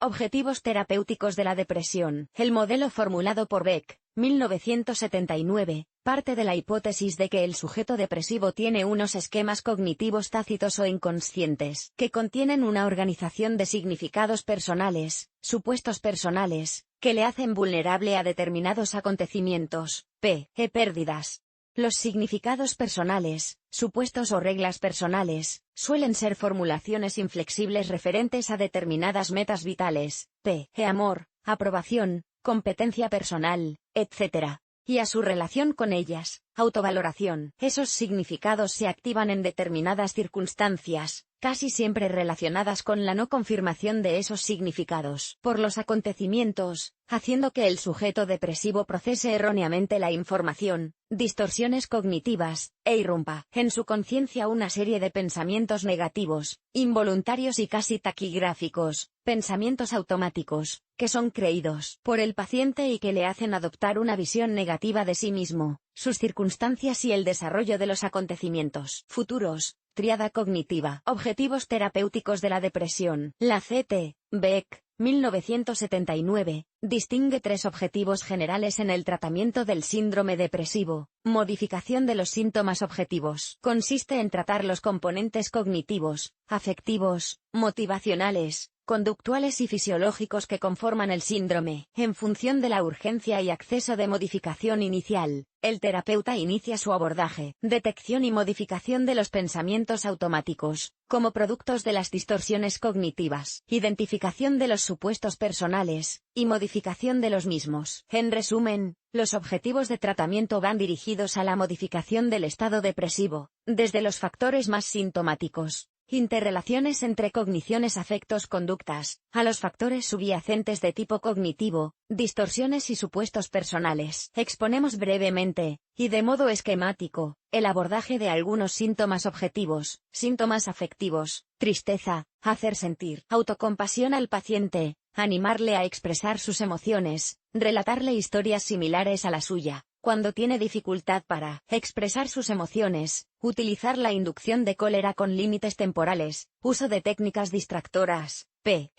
Objetivos terapéuticos de la depresión. El modelo formulado por Beck, 1979, parte de la hipótesis de que el sujeto depresivo tiene unos esquemas cognitivos tácitos o inconscientes, que contienen una organización de significados personales, supuestos personales, que le hacen vulnerable a determinados acontecimientos, pérdidas. Los significados personales, supuestos o reglas personales, suelen ser formulaciones inflexibles referentes a determinadas metas vitales, amor, aprobación, competencia personal, etc. Y a su relación con ellas, autovaloración. Esos significados se activan en determinadas circunstancias, casi siempre relacionadas con la no confirmación de esos significados por los acontecimientos, haciendo que el sujeto depresivo procese erróneamente la información, distorsiones cognitivas, e irrumpa en su conciencia una serie de pensamientos negativos, involuntarios y casi taquigráficos, pensamientos automáticos, que son creídos por el paciente y que le hacen adoptar una visión negativa de sí mismo, sus circunstancias y el desarrollo de los acontecimientos futuros. Tríada cognitiva. Objetivos terapéuticos de la depresión. La CT, Beck, 1979, distingue tres objetivos generales en el tratamiento del síndrome depresivo. Modificación de los síntomas objetivos. Consiste en tratar los componentes cognitivos, afectivos, motivacionales, conductuales y fisiológicos que conforman el síndrome. En función de la urgencia y acceso de modificación inicial, el terapeuta inicia su abordaje, detección y modificación de los pensamientos automáticos, como productos de las distorsiones cognitivas, identificación de los supuestos personales, y modificación de los mismos. En resumen, los objetivos de tratamiento van dirigidos a la modificación del estado depresivo, desde los factores más sintomáticos, interrelaciones entre cogniciones, afectos, conductas, a los factores subyacentes de tipo cognitivo, distorsiones y supuestos personales. Exponemos brevemente, y de modo esquemático, el abordaje de algunos síntomas objetivos, síntomas afectivos, tristeza, hacer sentir autocompasión al paciente, animarle a expresar sus emociones, relatarle historias similares a la suya. Cuando tiene dificultad para expresar sus emociones, utilizar la inducción de cólera con límites temporales, uso de técnicas distractoras,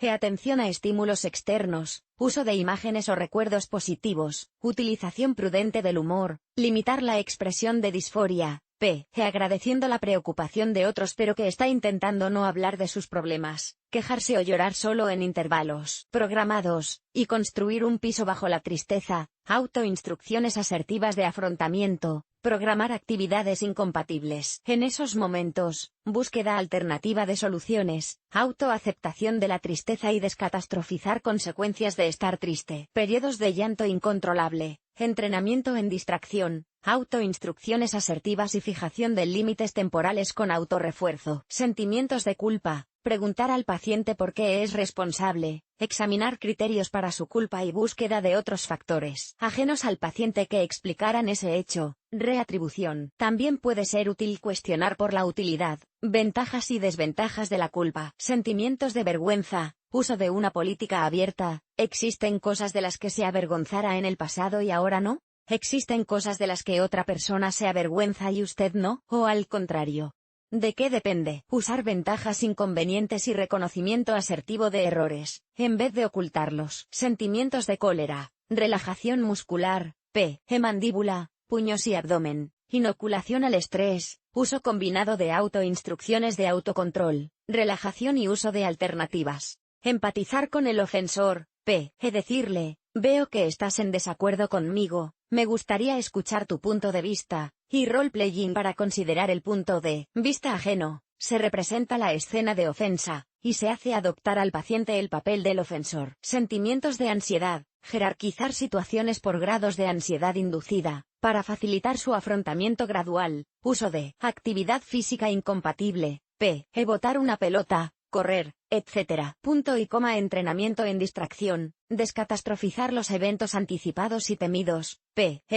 atención a estímulos externos, uso de imágenes o recuerdos positivos, utilización prudente del humor, limitar la expresión de disforia, agradeciendo la preocupación de otros pero que está intentando no hablar de sus problemas, quejarse o llorar solo en intervalos programados, y construir un piso bajo la tristeza, autoinstrucciones asertivas de afrontamiento, programar actividades incompatibles. En esos momentos, búsqueda alternativa de soluciones, autoaceptación de la tristeza y descatastrofizar consecuencias de estar triste. Periodos de llanto incontrolable, entrenamiento en distracción, autoinstrucciones asertivas y fijación de límites temporales con autorrefuerzo. Sentimientos de culpa, preguntar al paciente por qué es responsable, examinar criterios para su culpa y búsqueda de otros factores ajenos al paciente que explicaran ese hecho. Reatribución. También puede ser útil cuestionar por la utilidad, ventajas y desventajas de la culpa. Sentimientos de vergüenza, uso de una política abierta. ¿Existen cosas de las que se avergonzara en el pasado y ahora no? ¿Existen cosas de las que otra persona se avergüenza y usted no? ¿O al contrario? ¿De qué depende? Usar ventajas inconvenientes y reconocimiento asertivo de errores, en vez de ocultarlos. Sentimientos de cólera, relajación muscular, mandíbula, puños y abdomen, inoculación al estrés, uso combinado de autoinstrucciones de autocontrol, relajación y uso de alternativas. Empatizar con el ofensor, decirle, veo que estás en desacuerdo conmigo, me gustaría escuchar tu punto de vista, y role-playing para considerar el punto de vista ajeno. Se representa la escena de ofensa, y se hace adoptar al paciente el papel del ofensor. Sentimientos de ansiedad, jerarquizar situaciones por grados de ansiedad inducida, para facilitar su afrontamiento gradual. Uso de actividad física incompatible, botar una pelota, correr, etc. Punto y coma. Entrenamiento en distracción, descatastrofizar los eventos anticipados y temidos,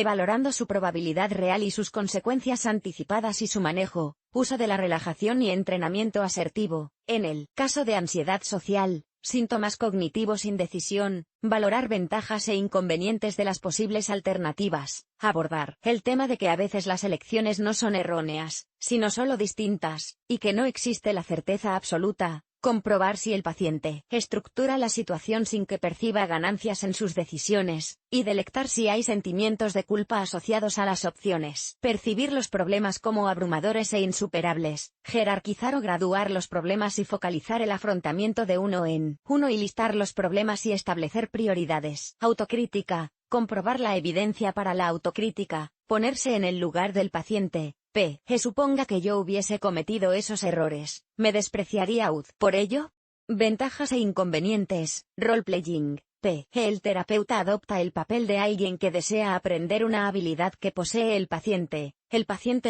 valorando su probabilidad real y sus consecuencias anticipadas y su manejo. Uso de la relajación y entrenamiento asertivo. En el caso de ansiedad social, síntomas cognitivos, indecisión, valorar ventajas e inconvenientes de las posibles alternativas, abordar el tema de que a veces las elecciones no son erróneas, sino solo distintas, y que no existe la certeza absoluta, Comprobar si el paciente estructura la situación sin que perciba ganancias en sus decisiones, y delectar si hay sentimientos de culpa asociados a las opciones. Percibir los problemas como abrumadores e insuperables, jerarquizar o graduar los problemas y focalizar el afrontamiento de uno en uno y listar los problemas y establecer prioridades. Autocrítica, comprobar la evidencia para la autocrítica, ponerse en el lugar del paciente. Suponga que yo hubiese cometido esos errores, ¿me despreciaría usted por ello? Ventajas e inconvenientes, role-playing. El terapeuta adopta el papel de alguien que desea aprender una habilidad que posee el paciente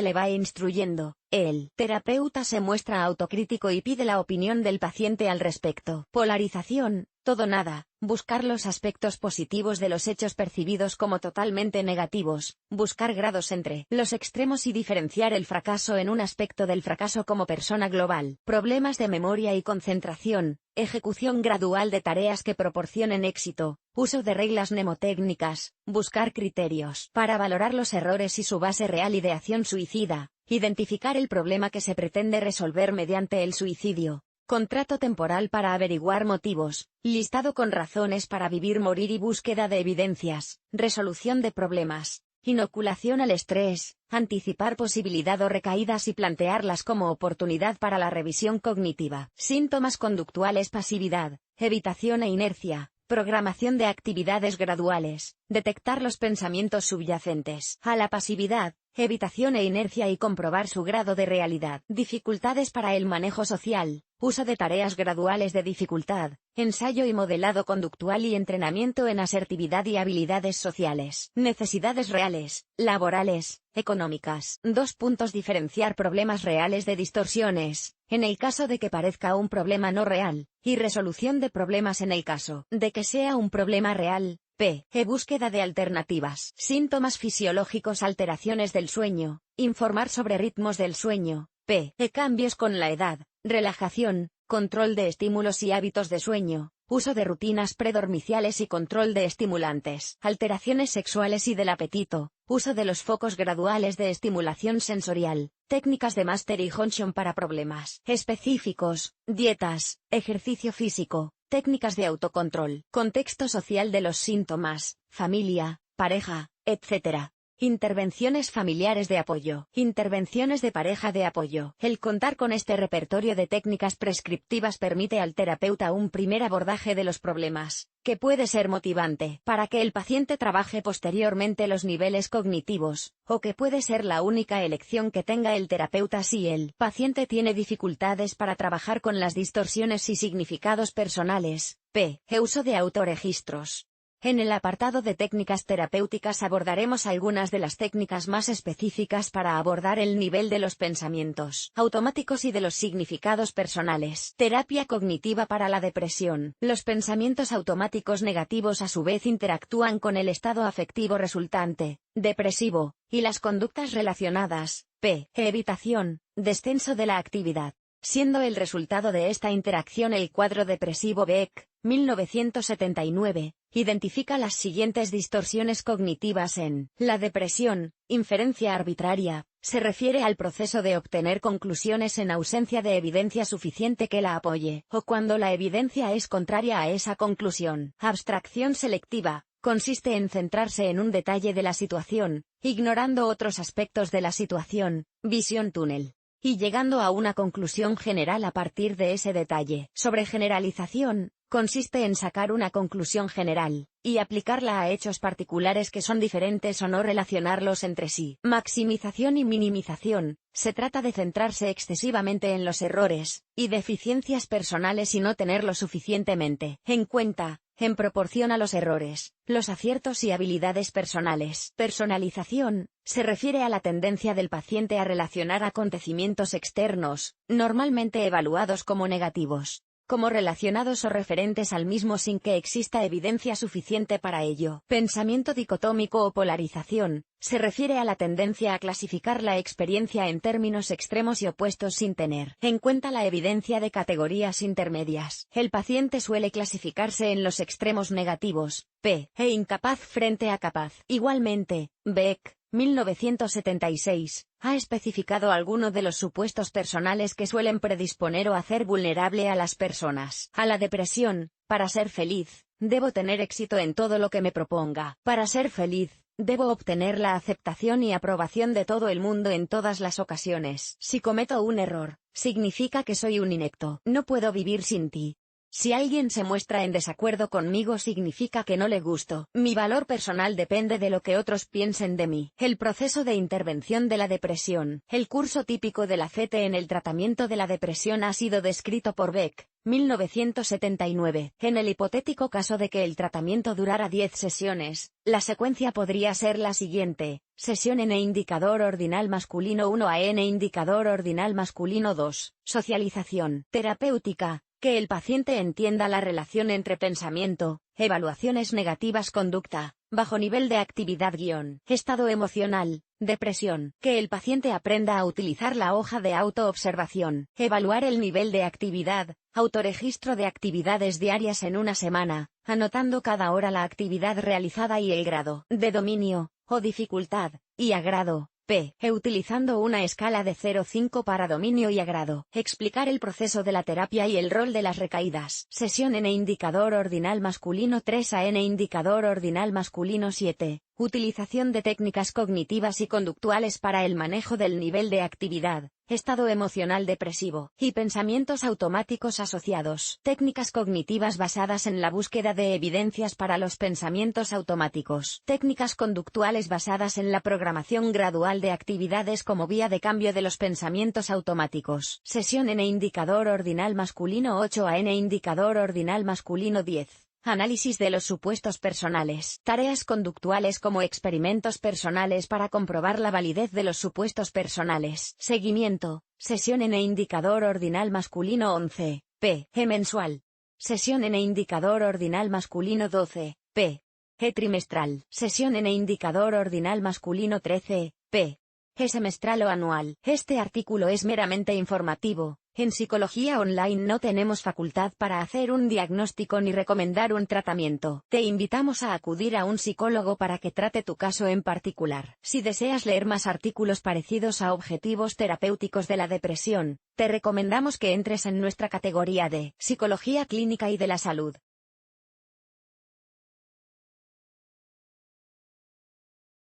le va instruyendo, el terapeuta se muestra autocrítico y pide la opinión del paciente al respecto. Polarización, todo nada, buscar los aspectos positivos de los hechos percibidos como totalmente negativos, buscar grados entre los extremos y diferenciar el fracaso en un aspecto del fracaso como persona global. Problemas de memoria y concentración, ejecución gradual de tareas que proporcionen éxito, uso de reglas mnemotécnicas, buscar criterios para valorar los errores y su base real. Ideación suicida, identificar el problema que se pretende resolver mediante el suicidio. Contrato temporal para averiguar motivos, listado con razones para vivir, morir y búsqueda de evidencias, resolución de problemas. Inoculación al estrés, anticipar posibilidad o recaídas y plantearlas como oportunidad para la revisión cognitiva. Síntomas conductuales: pasividad, evitación e inercia, programación de actividades graduales, detectar los pensamientos subyacentes a la pasividad, evitación e inercia y comprobar su grado de realidad. Dificultades para el manejo social, uso de tareas graduales de dificultad, ensayo y modelado conductual y entrenamiento en asertividad y habilidades sociales. Necesidades reales, laborales, económicas. Diferenciar problemas reales de distorsiones, en el caso de que parezca un problema no real, y resolución de problemas en el caso de que sea un problema real. Búsqueda de alternativas. Síntomas fisiológicos: alteraciones del sueño, informar sobre ritmos del sueño. Cambios con la edad, relajación, control de estímulos y hábitos de sueño, uso de rutinas predormiciales y control de estimulantes. Alteraciones sexuales y del apetito, uso de los focos graduales de estimulación sensorial, técnicas de Master y Johnson para problemas específicos, dietas, ejercicio físico, técnicas de autocontrol. Contexto social de los síntomas, familia, pareja, etc. Intervenciones familiares de apoyo. Intervenciones de pareja de apoyo. El contar con este repertorio de técnicas prescriptivas permite al terapeuta un primer abordaje de los problemas, que puede ser motivante para que el paciente trabaje posteriormente los niveles cognitivos, o que puede ser la única elección que tenga el terapeuta si el paciente tiene dificultades para trabajar con las distorsiones y significados personales. Uso de autorregistros. En el apartado de técnicas terapéuticas abordaremos algunas de las técnicas más específicas para abordar el nivel de los pensamientos automáticos y de los significados personales. Terapia cognitiva para la depresión. Los pensamientos automáticos negativos a su vez interactúan con el estado afectivo resultante, depresivo, y las conductas relacionadas. Evitación, descenso de la actividad. Siendo el resultado de esta interacción el cuadro depresivo. Beck, 1979, identifica las siguientes distorsiones cognitivas en la depresión. Inferencia arbitraria, se refiere al proceso de obtener conclusiones en ausencia de evidencia suficiente que la apoye, o cuando la evidencia es contraria a esa conclusión. Abstracción selectiva, consiste en centrarse en un detalle de la situación, ignorando otros aspectos de la situación. Visión túnel, y llegando a una conclusión general a partir de ese detalle. Sobregeneralización, consiste en sacar una conclusión general, y aplicarla a hechos particulares que son diferentes o no relacionarlos entre sí. Maximización y minimización, se trata de centrarse excesivamente en los errores y deficiencias personales y no tenerlos suficientemente en cuenta, en proporción a los errores, los aciertos y habilidades personales. Personalización, se refiere a la tendencia del paciente a relacionar acontecimientos externos, normalmente evaluados como negativos, como relacionados o referentes al mismo sin que exista evidencia suficiente para ello. Pensamiento dicotómico o polarización, se refiere a la tendencia a clasificar la experiencia en términos extremos y opuestos sin tener en cuenta la evidencia de categorías intermedias. El paciente suele clasificarse en los extremos negativos, e incapaz frente a capaz. Igualmente, Beck, 1976, ha especificado algunos de los supuestos personales que suelen predisponer o hacer vulnerable a las personas a la depresión. Para ser feliz, debo tener éxito en todo lo que me proponga. Para ser feliz, debo obtener la aceptación y aprobación de todo el mundo en todas las ocasiones. Si cometo un error, significa que soy un inepto. No puedo vivir sin ti. Si alguien se muestra en desacuerdo conmigo significa que no le gusto. Mi valor personal depende de lo que otros piensen de mí. El proceso de intervención de la depresión. El curso típico de la CT en el tratamiento de la depresión ha sido descrito por Beck, 1979. En el hipotético caso de que el tratamiento durara 10 sesiones, la secuencia podría ser la siguiente: sesión N indicador ordinal masculino 1 a N indicador ordinal masculino 2. Socialización terapéutica. Que el paciente entienda la relación entre pensamiento, evaluaciones negativas, conducta, bajo nivel de actividad estado emocional, depresión. Que el paciente aprenda a utilizar la hoja de autoobservación, evaluar el nivel de actividad, autorregistro de actividades diarias en una semana, anotando cada hora la actividad realizada y el grado de dominio, o dificultad, y agrado. Utilizando una escala de 0-5 para dominio y agrado. Explicar el proceso de la terapia y el rol de las recaídas. Sesión N indicador ordinal masculino 3 a N indicador ordinal masculino 7. Utilización de técnicas cognitivas y conductuales para el manejo del nivel de actividad, estado emocional depresivo, y pensamientos automáticos asociados. Técnicas cognitivas basadas en la búsqueda de evidencias para los pensamientos automáticos. Técnicas conductuales basadas en la programación gradual de actividades como vía de cambio de los pensamientos automáticos. Sesión N indicador ordinal masculino 8 a N indicador ordinal masculino 10. Análisis de los supuestos personales. Tareas conductuales como experimentos personales para comprobar la validez de los supuestos personales. Seguimiento. Sesión N indicador ordinal masculino 11, p. mensual. Sesión N indicador ordinal masculino 12, p. trimestral. Sesión N indicador ordinal masculino 13, p. semestral o anual. Este artículo es meramente informativo. En Psicología Online no tenemos facultad para hacer un diagnóstico ni recomendar un tratamiento. Te invitamos a acudir a un psicólogo para que trate tu caso en particular. Si deseas leer más artículos parecidos a objetivos terapéuticos de la depresión, te recomendamos que entres en nuestra categoría de Psicología Clínica y de la Salud.